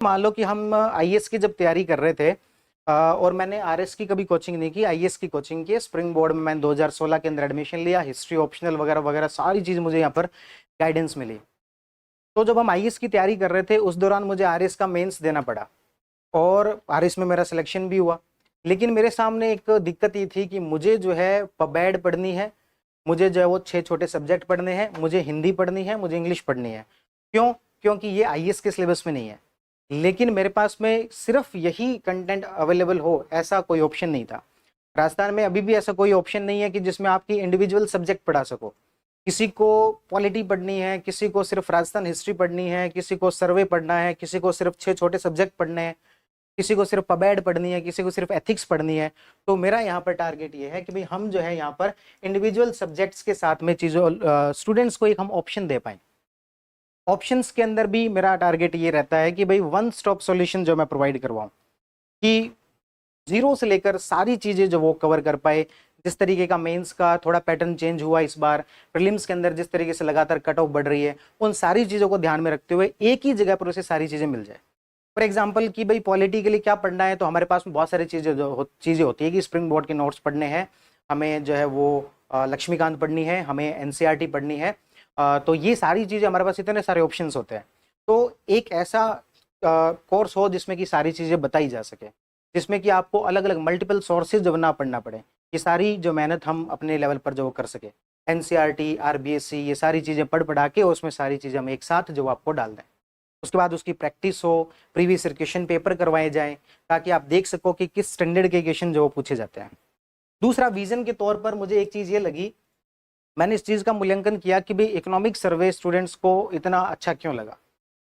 मान लो कि हम आईएएस की जब तैयारी कर रहे थे और मैंने आरएस की कभी कोचिंग नहीं की, आईएएस की कोचिंग की। स्प्रिंग बोर्ड में मैंने 2016 के अंदर एडमिशन लिया, हिस्ट्री ऑप्शनल वगैरह वगैरह सारी चीज़ मुझे यहाँ पर गाइडेंस मिली। तो जब हम आईएएस की तैयारी कर रहे थे उस दौरान मुझे आरएस का मेंस देना पड़ा और आरएस में मेरा सिलेक्शन भी हुआ। लेकिन मेरे सामने एक दिक्कत ये थी कि मुझे जो है पबैड पढ़नी है, मुझे जो है वो 6 छोटे सब्जेक्ट पढ़ने हैं, मुझे हिंदी पढ़नी है, मुझे इंग्लिश पढ़नी है। क्यों? क्योंकि ये आईएएस के सिलेबस में नहीं है। लेकिन मेरे पास में सिर्फ यही कंटेंट अवेलेबल हो ऐसा कोई ऑप्शन नहीं था। राजस्थान में अभी भी ऐसा कोई ऑप्शन नहीं है कि जिसमें आपकी इंडिविजुअल सब्जेक्ट पढ़ा सको। किसी को पॉलिटी पढ़नी है, किसी को सिर्फ राजस्थान हिस्ट्री पढ़नी है, किसी को सर्वे पढ़ना है, किसी को सिर्फ 6 छोटे सब्जेक्ट पढ़ने हैं, किसी को सिर्फ पबैड पढ़नी है, किसी को सिर्फ एथिक्स पढ़नी है। तो मेरा यहाँ पर टारगेट ये है कि भाई हम जो है यहाँ पर इंडिविजुअल सब्जेक्ट्स के साथ में चीज़ों स्टूडेंट्स को एक हम ऑप्शन दे पाएँ। ऑप्शंस के अंदर भी मेरा टारगेट ये रहता है कि भाई वन स्टॉप सॉल्यूशन जो मैं प्रोवाइड करवाऊँ, कि जीरो से लेकर सारी चीज़ें जो वो कवर कर पाए। जिस तरीके का मेंस का थोड़ा पैटर्न चेंज हुआ इस बार, प्रीलिम्स के अंदर जिस तरीके से लगातार कट ऑफ बढ़ रही है, उन सारी चीज़ों को ध्यान में रखते हुए एक ही जगह पर उसे सारी चीज़ें मिल जाए। फॉर एग्जाम्पल कि भाई पॉलिटी के लिए क्या पढ़ना है, तो हमारे पास बहुत सारी चीज़ें होती है कि स्प्रिंग बोर्ड के नोट्स पढ़ने हैं, हमें जो है वो लक्ष्मीकांत पढ़नी है, हमें एनसीईआरटी पढ़नी है। तो ये सारी चीज़ें हमारे पास इतने सारे ऑप्शंस होते हैं। तो एक ऐसा कोर्स हो जिसमें कि सारी चीज़ें बताई जा सके, जिसमें कि आपको अलग अलग मल्टीपल सोर्सेज जब ना पढ़ना पड़े, ये सारी जो मेहनत हम अपने लेवल पर जो कर सके। एनसीईआरटी, आरबीएससी, ये सारी चीज़ें पढ़ पढ़ा के उसमें सारी चीज़ें हम एक साथ जो आपको डाल दें। उसके बाद उसकी प्रैक्टिस हो, प्रीवियस ईयर क्वेश्चन पेपर करवाए जाएं, ताकि आप देख सको कि किस स्टैंडर्ड के क्वेश्चन जो पूछे जाते हैं। दूसरा, विजन के तौर पर मुझे एक चीज़ ये लगी, मैंने इस चीज़ का मूल्यांकन किया कि भाई इकोनॉमिक सर्वे स्टूडेंट्स को इतना अच्छा क्यों लगा।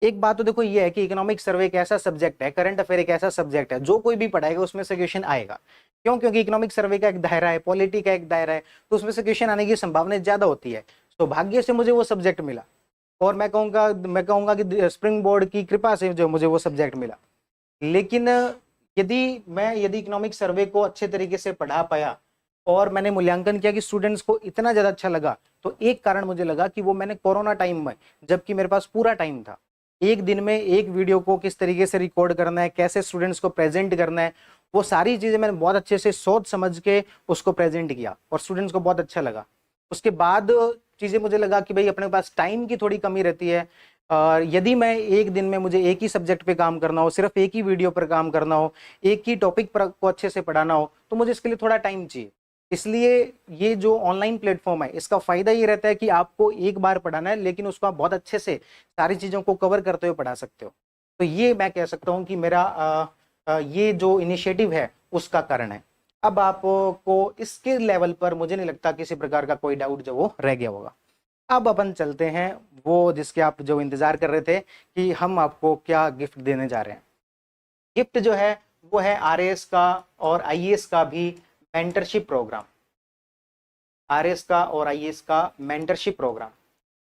एक बात तो देखो ये है कि इकोनॉमिक सर्वे एक ऐसा सब्जेक्ट है, करंट अफेयर एक ऐसा सब्जेक्ट है, जो कोई भी पढ़ाएगा उसमें से क्वेश्चन आएगा। क्यों? क्योंकि इकोनॉमिक सर्वे का एक दायरा है, पॉलिटी का एक दायरा है, तो उसमें से क्वेश्चन आने की संभावना ज़्यादा होती है। तो भाग्य से मुझे वो सब्जेक्ट मिला, और मैं कहूँगा कि स्प्रिंग बोर्ड की कृपा से जो मुझे वो सब्जेक्ट मिला। लेकिन यदि इकोनॉमिक सर्वे को अच्छे तरीके से पढ़ा पाया और मैंने मूल्यांकन किया कि स्टूडेंट्स को इतना ज़्यादा अच्छा लगा, तो एक कारण मुझे लगा कि वो मैंने कोरोना टाइम में, जबकि मेरे पास पूरा टाइम था, एक दिन में एक वीडियो को किस तरीके से रिकॉर्ड करना है, कैसे स्टूडेंट्स को प्रेजेंट करना है, वो सारी चीज़ें मैंने बहुत अच्छे से सोच समझ के उसको प्रेजेंट किया और स्टूडेंट्स को बहुत अच्छा लगा। उसके बाद चीज़ें मुझे लगा कि भाई अपने पास टाइम की थोड़ी कमी रहती है, और यदि मैं एक दिन में मुझे एक ही सब्जेक्ट पे काम करना हो, सिर्फ एक ही वीडियो पर काम करना हो, एक ही टॉपिक पर को अच्छे से पढ़ाना हो, तो मुझे इसके लिए थोड़ा टाइम चाहिए। इसलिए ये जो ऑनलाइन प्लेटफॉर्म है, इसका फायदा ये रहता है कि आपको एक बार पढ़ाना है, लेकिन उसको आप बहुत अच्छे से सारी चीज़ों को कवर करते हुए पढ़ा सकते हो। तो ये मैं कह सकता हूँ कि मेरा ये जो इनिशिएटिव है उसका कारण है। अब आपको इसके लेवल पर मुझे नहीं लगता किसी प्रकार का कोई डाउट जो वो रह गया होगा। अब अपन चलते हैं वो जिसके आप जो इंतजार कर रहे थे कि हम आपको क्या गिफ्ट देने जा रहे हैं। गिफ्ट जो है वो है आरएएस का और आईएएस का भी मेंटरशिप प्रोग्राम। आरएएस का और आईएएस का मेंटरशिप प्रोग्राम।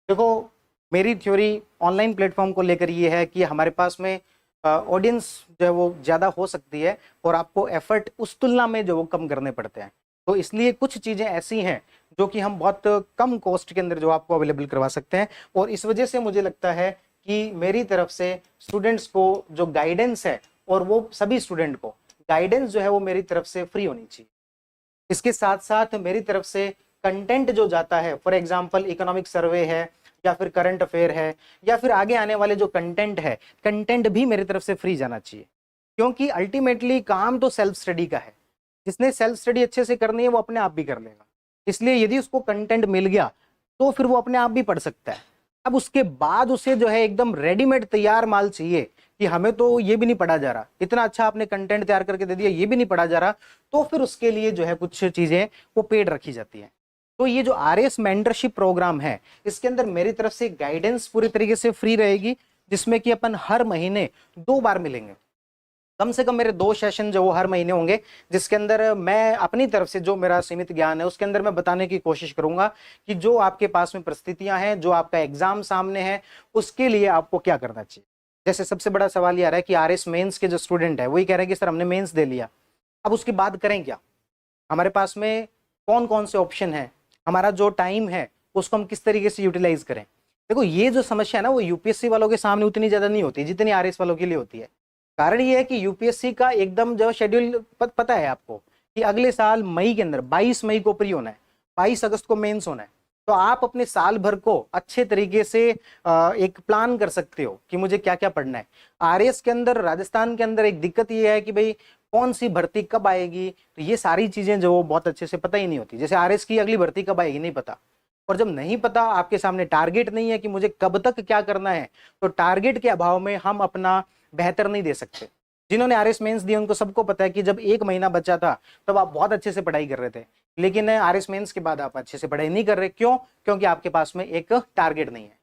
देखो, मेरी थ्योरी ऑनलाइन प्लेटफॉर्म को लेकर ये है कि हमारे पास में ऑडियंस जो है वो ज़्यादा हो सकती है और आपको एफर्ट उस तुलना में जो वो कम करने पड़ते हैं। तो इसलिए कुछ चीज़ें ऐसी हैं जो कि हम बहुत कम कॉस्ट के अंदर जो आपको अवेलेबल करवा सकते हैं, और इस वजह से मुझे लगता है कि मेरी तरफ से स्टूडेंट्स को जो गाइडेंस है, और वो सभी स्टूडेंट को गाइडेंस जो है वो मेरी तरफ से फ्री होनी चाहिए। इसके साथ साथ मेरी तरफ से कंटेंट जो जाता है, फॉर एग्जांपल इकोनॉमिक सर्वे है, या फिर करंट अफेयर है, या फिर आगे आने वाले जो कंटेंट है, कंटेंट भी मेरी तरफ से फ्री जाना चाहिए। क्योंकि अल्टीमेटली काम तो सेल्फ स्टडी का है। जिसने सेल्फ स्टडी अच्छे से करनी है वो अपने आप भी कर लेगा। इसलिए यदि उसको कंटेंट मिल गया तो फिर वो अपने आप भी पढ़ सकता है। अब उसके बाद उसे जो है एकदम रेडीमेड तैयार माल चाहिए कि हमें तो ये भी नहीं पढ़ा जा रहा, इतना अच्छा आपने कंटेंट तैयार करके दे दिया, ये भी नहीं पढ़ा जा रहा, तो फिर उसके लिए जो है कुछ चीजें वो पेड रखी जाती हैं। तो ये जो आरएस मेंटरशिप प्रोग्राम है, इसके अंदर मेरी तरफ से गाइडेंस पूरी तरीके से फ्री रहेगी, जिसमें कि अपन हर महीने 2 बार मिलेंगे। कम से कम मेरे 2 सेशन जो वो हर महीने होंगे, जिसके अंदर मैं अपनी तरफ से जो मेरा सीमित ज्ञान है उसके अंदर मैं बताने की कोशिश करूंगा कि जो आपके पास में परिस्थितियां हैं, जो आपका एग्जाम सामने है, उसके लिए आपको क्या करना चाहिए। जैसे सबसे बड़ा सवाल ये आ रहा है कि आरएस मेंस के जो स्टूडेंट है वही कह रहे हैं कि सर हमने मेंस दे लिया, अब उसके बाद करें क्या, हमारे पास में कौन कौन से ऑप्शन है, हमारा जो टाइम है उसको हम किस तरीके से यूटिलाइज करें। देखो ये जो समस्या है ना वो यूपीएससी वालों के सामने उतनी ज्यादा नहीं होती जितनी आरएस वालों के लिए होती है। कारण ये है कि यूपीएससी का एकदम जो शेड्यूल पता है आपको कि अगले साल मई के अंदर 22 मई को प्री होना है, 22 अगस्त को मेंस होना है। तो आप अपने साल भर को अच्छे तरीके से एक प्लान कर सकते हो कि मुझे क्या क्या पढ़ना है। आरएस के अंदर, राजस्थान के अंदर एक दिक्कत ये है कि भाई कौन सी भर्ती कब आएगी, तो ये सारी चीजें जो बहुत अच्छे से पता ही नहीं होती। जैसे आरएस की अगली भर्ती कब आएगी नहीं पता, और जब नहीं पता, आपके सामने टारगेट नहीं है कि मुझे कब तक क्या करना है, तो टारगेट के अभाव में हम अपना बेहतर नहीं दे सकते। जिन्होंने आरएस मेंस दिए उनको सबको पता है कि जब 1 महीना बचा था तब आप बहुत अच्छे से पढ़ाई कर रहे थे, लेकिन आरएस मेंस के बाद आप अच्छे से पढ़ाई नहीं कर रहे। क्यों? क्योंकि आपके पास में एक टारगेट नहीं है।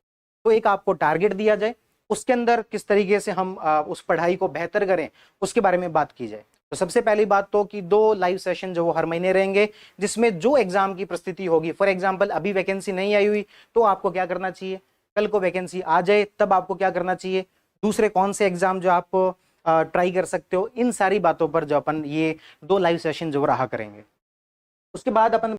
तो एक आपको टारगेट दिया जाए, उसके अंदर किस तरीके से हम उस पढ़ाई को बेहतर करें उसके बारे में बात की जाए। तो सबसे पहली बात तो कि 2 लाइव सेशन जो वो हर महीने रहेंगे, जिसमें जो एग्जाम की परिस्थिति होगी, फॉर एग्जांपल अभी वैकेंसी नहीं आई हुई तो आपको क्या करना चाहिए, कल को वैकेंसी आ जाए तब आपको क्या करना चाहिए, दूसरे कौन से एग्जाम जो आप ट्राई कर सकते हो, इन सारी बातों पर जो अपन ये 2 लाइव सेशन जो रहा करेंगे। उसके बाद अपन